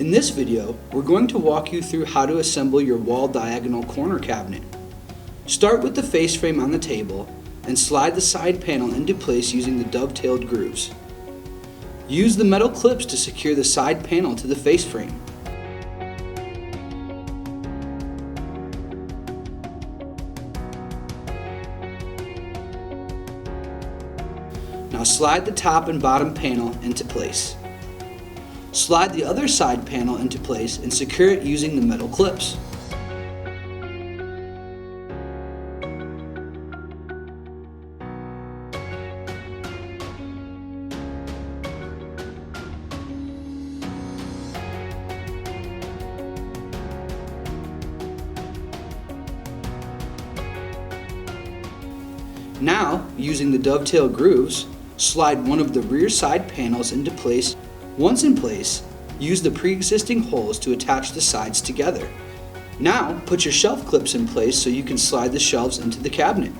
In this video, we're going to walk you through how to assemble your wall diagonal corner cabinet. Start with the face frame on the table and slide the side panel into place using the dovetailed grooves. Use the metal clips to secure the side panel to the face frame. Now slide the top and bottom panel into place. Slide the other side panel into place and secure it using the metal clips. Now, using the dovetail grooves, slide one of the rear side panels into place. Once in place, use the pre-existing holes to attach the sides together. Now, put your shelf clips in place so you can slide the shelves into the cabinet.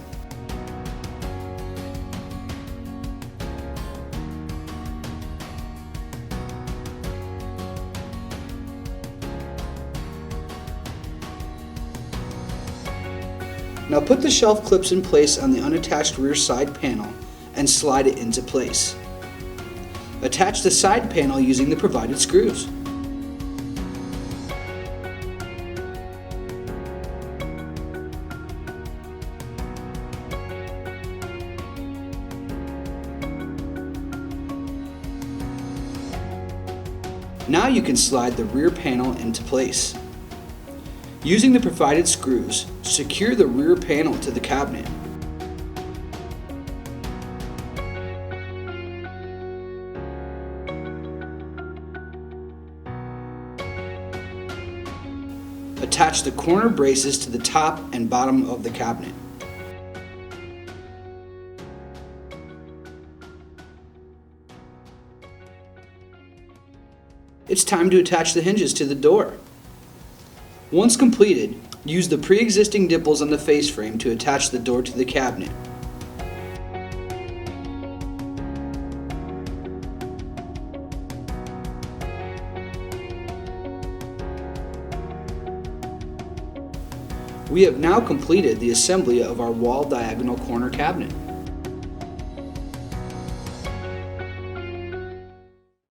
Now put the shelf clips in place on the unattached rear side panel and slide it into place. Attach the side panel using the provided screws. Now you can slide the rear panel into place. Using the provided screws, secure the rear panel to the cabinet. Attach the corner braces to the top and bottom of the cabinet. It's time to attach the hinges to the door. Once completed, use the pre-existing dimples on the face frame to attach the door to the cabinet. We have now completed the assembly of our wall diagonal corner cabinet.